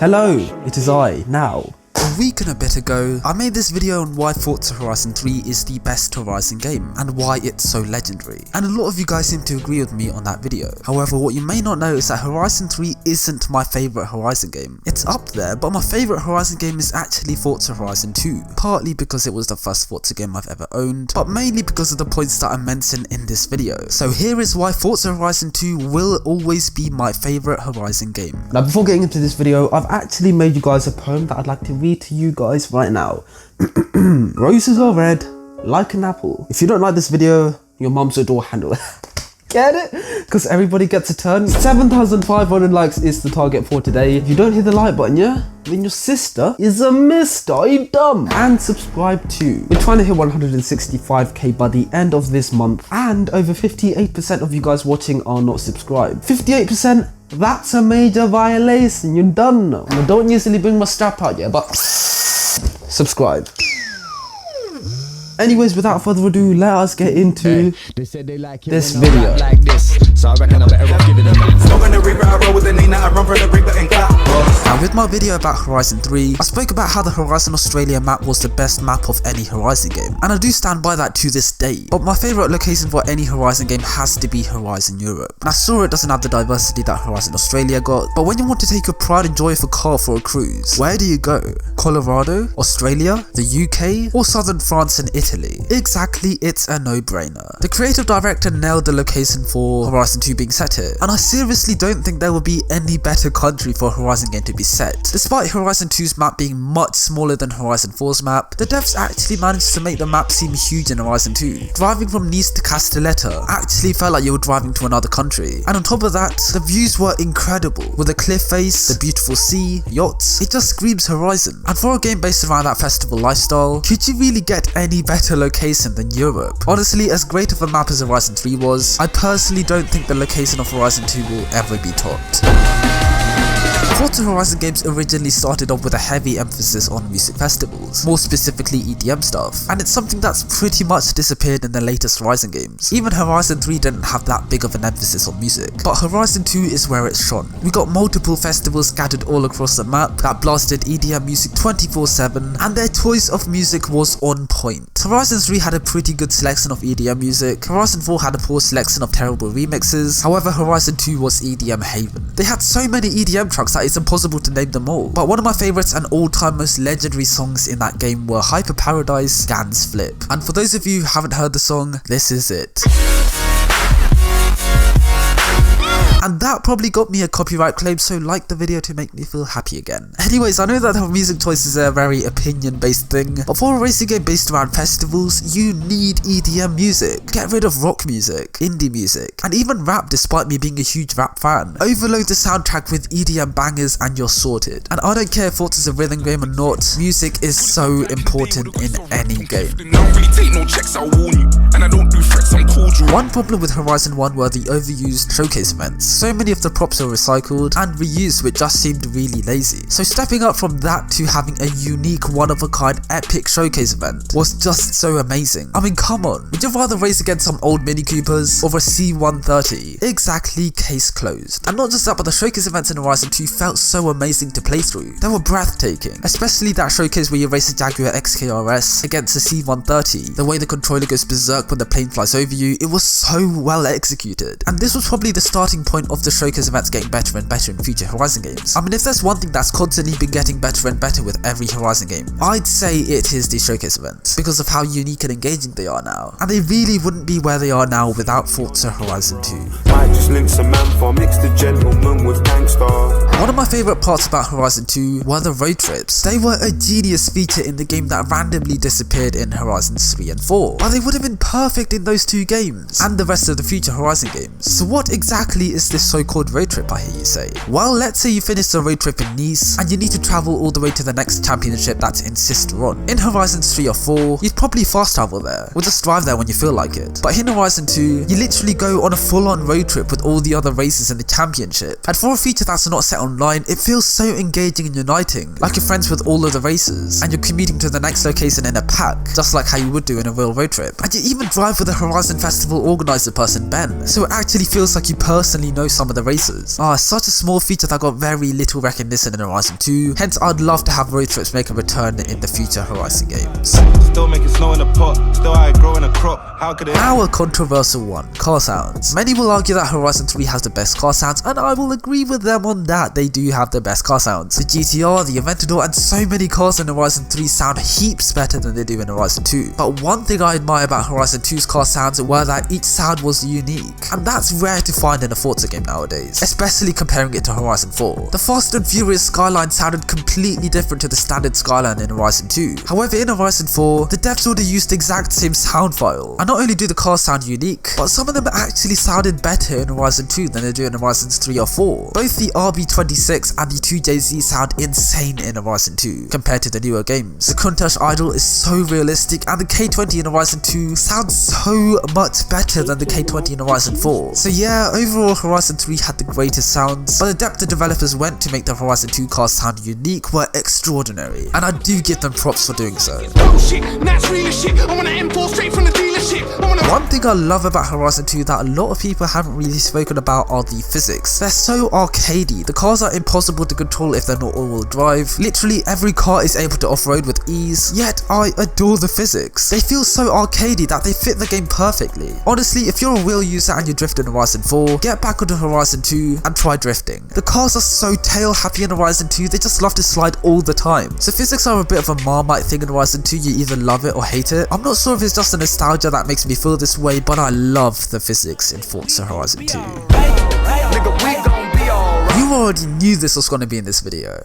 Hello, it is I, now. A week and a bit ago, I made this video on why Forza Horizon 3 is the best Horizon game and why it's so legendary, and a lot of you guys seem to agree with me on that video. However, what you may not know is that Horizon 3 isn't my favourite Horizon game. It's up there, but my favourite Horizon game is actually Forza Horizon 2, partly because it was the first Forza game I've ever owned, but mainly because of the points that I mention in this video. So here is why Forza Horizon 2 will always be my favourite Horizon game. Now before getting into this video, I've actually made you guys a poem that I'd like to read to you guys right now. Roses are red, like an apple. If you don't like this video, your mum's a door handle. Get it? Because everybody gets a turn. 7,500 likes is the target for today. If you don't hit the like button, yeah, then your sister is a mister. Are you dumb? And subscribe too. We're trying to hit 165k by the end of this month, and over 58% of you guys watching are not subscribed. 58%? That's a major violation. You're done now. I don't usually bring my strap out yet, but subscribe. Anyways, without further ado, let us get into this video. Now with my video about Horizon 3, I spoke about how the Horizon Australia map was the best map of any Horizon game, and I do stand by that to this day. But my favourite location for any Horizon game has to be Horizon Europe. Now sure, it doesn't have the diversity that Horizon Australia got, but when you want to take your pride and joy of a car for a cruise, where do you go? Colorado? Australia? The UK? Or southern France and Italy? Exactly, it's a no-brainer. The creative director nailed the location for Horizon 2 being set here, and I seriously don't think there will be any better country for a Horizon game to be set. Despite Horizon 2's map being much smaller than Horizon 4's map, the devs actually managed to make the map seem huge in Horizon 2. Driving from Nice to Castelletta actually felt like you were driving to another country, and on top of that, the views were incredible. With the cliff face, the beautiful sea, yachts, it just screams Horizon. And for a game based around that festival lifestyle, could you really get any better location than Europe? Honestly, as great of a map as Horizon 3 was, I personally don't think the location of Horizon 2 will ever be topped. Forza Horizon games originally started off with a heavy emphasis on music festivals, more specifically EDM stuff, and it's something that's pretty much disappeared in the latest Horizon games. Even Horizon 3 didn't have that big of an emphasis on music, but Horizon 2 is where it shone. We got multiple festivals scattered all across the map that blasted EDM music 24/7, and their choice of music was on point. Horizon 3 had a pretty good selection of EDM music, Horizon 4 had a poor selection of terrible remixes, however Horizon 2 was EDM haven. They had so many EDM tracks that it's impossible to name them all, but one of my favourites and all-time most legendary songs in that game were Hyper Paradise, Gans Flip, and for those of you who haven't heard the song, this is it. And that probably got me a copyright claim, so like the video to make me feel happy again. Anyways, I know that the music choice is a very opinion-based thing, but for a racing game based around festivals, you need EDM music. Get rid of rock music, indie music, and even rap despite me being a huge rap fan. Overload the soundtrack with EDM bangers and you're sorted. And I don't care if Forza's a rhythm game or not, music is so important in any game. One problem with Horizon 1 were the overused showcase events. So many of the props are recycled and reused, which just seemed really lazy. So stepping up from that to having a unique, one-of-a-kind epic showcase event was just so amazing. I mean, come on, would you rather race against some old Mini Coopers or a C130? Exactly, case closed. And not just that, but the showcase events in Horizon 2 felt so amazing to play through. They were breathtaking, especially that showcase where you race a Jaguar XKRS against a C130. The way the controller goes berserk when the plane flies over you, it was so well executed. And this was probably the starting point of the showcase events getting better and better in future Horizon games. I mean, if there's one thing that's constantly been getting better and better with every Horizon game, I'd say it is the showcase events, because of how unique and engaging they are now. And they really wouldn't be where they are now without Forza Horizon 2. One of my favourite parts about Horizon 2 were the road trips. They were a genius feature in the game that randomly disappeared in Horizons 3 and 4, but they would have been perfect in those two games, and the rest of the future Horizon games. So what exactly is this so-called road trip, I hear you say? Well, let's say you finish a road trip in Nice, and you need to travel all the way to the next championship that's in Sisteron. In Horizons 3 or 4, you'd probably fast travel there, or just drive there when you feel like it. But in Horizon 2, you literally go on a full-on road trip with all the other races in the championship. And for a feature that's not set online, it feels so engaging and uniting, like you're friends with all of the racers, and you're commuting to the next location in a pack, just like how you would do in a real road trip. And you even drive with the Horizon Festival organizer person Ben, so it actually feels like you personally know some of the racers. Such a small feature that got very little recognition in Horizon 2, hence I'd love to have road trips make a return in the future Horizon games. Still making snow in the pot, still I grow in a crop, how could it? Our controversial one, car sounds. Many will argue that Horizon 3 has the best car sounds, and I will agree with them on that. They do have the best car sounds. The GTR, the Aventador, and so many cars in Horizon 3 sound heaps better than they do in Horizon 2. But one thing I admire about Horizon 2's car sounds were that each sound was unique, and that's rare to find in a Forza game nowadays, especially comparing it to Horizon 4. The Fast and Furious skyline sounded completely different to the standard skyline in Horizon 2. However, in Horizon 4, the devs would have used the exact same sound file, and not only do the cars sound unique, but some of them actually sounded better in Horizon 2 than they do in Horizons 3 or 4. Both the RB26 and the 2JZ sound insane in Horizon 2 compared to the newer games. The Countach Idol is so realistic, and the K20 in Horizon 2 sounds so much better than the K20 in Horizon 4. So yeah, overall Horizon 3 had the greatest sounds, but the depth the developers went to make the Horizon 2 cars sound unique were extraordinary, and I do give them props for doing so. One thing I love about Horizon 2 that a lot of people haven't really spoken about are the physics. They're so arcadey. The cars are impossible to control if they're not all-wheel drive. Literally every car is able to off-road with ease, yet I adore the physics. They feel so arcadey that they fit the game perfectly. Honestly, if you're a wheel user and you drift in Horizon 4, get back onto Horizon 2 and try drifting. The cars are so tail happy in Horizon 2, they just love to slide all the time. So physics are a bit of a Marmite thing in Horizon 2, you either love it or hate it. I'm not sure if it's just a nostalgia that makes me feel this way, but I love the physics in Forza Horizon 2. You already knew this was going to be in this video.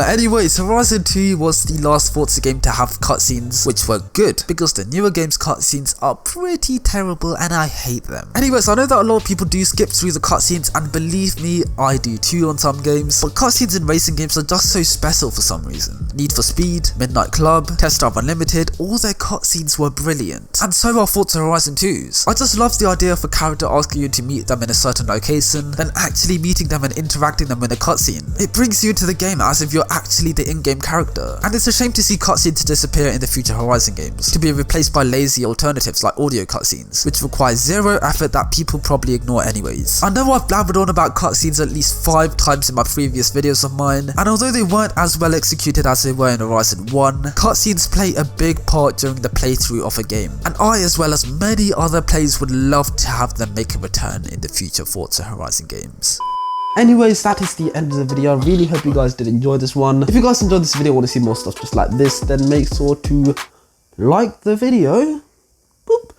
Anyways, Horizon 2 was the last Forza game to have cutscenes, which were good, because the newer game's cutscenes are pretty terrible and I hate them. Anyways, I know that a lot of people do skip through the cutscenes, and believe me, I do too on some games, but cutscenes in racing games are just so special for some reason. Need for Speed, Midnight Club, Test Drive Unlimited, all their cutscenes were brilliant, and so are Forza Horizon 2's. I just love the idea of a character asking you to meet them in a certain location, then actually meeting them and interacting them in a cutscene. It brings you into the game as if you're actually the in-game character, and it's a shame to see cutscenes disappear in the future Horizon games, to be replaced by lazy alternatives like audio cutscenes, which require zero effort that people probably ignore anyways. I know I've blabbered on about cutscenes at least 5 times in my previous videos of mine, and although they weren't as well executed as they were in Horizon 1, cutscenes play a big part during the playthrough of a game, and I, as well as many other players, would love to have them make a return in the future Forza Horizon games. Anyways, that is the end of the video. I really hope you guys did enjoy this one. If you guys enjoyed this video and want to see more stuff just like this, then make sure to like the video. Boop.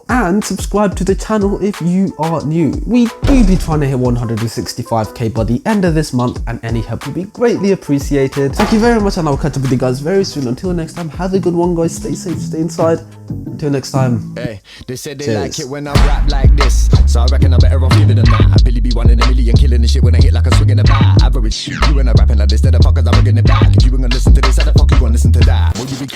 And subscribe to the channel if you are new. We do be trying to hit 165k by the end of this month, and any help would be greatly appreciated. Thank you very much, and I'll catch up with you guys very soon. Until next time, have a good one, guys. Stay safe, stay inside. Until next time. Hey, they said they Cheers. like it when I rap like this, so I reckon I'm better off living than that. I Billy be 1 in a million, killing the shit when I hit like a swing in the bat. Average, you and I rapping like this, then the fuckers are bringing it back. If you ain't gonna listen to this, how the fuck you gonna listen to that? Will you be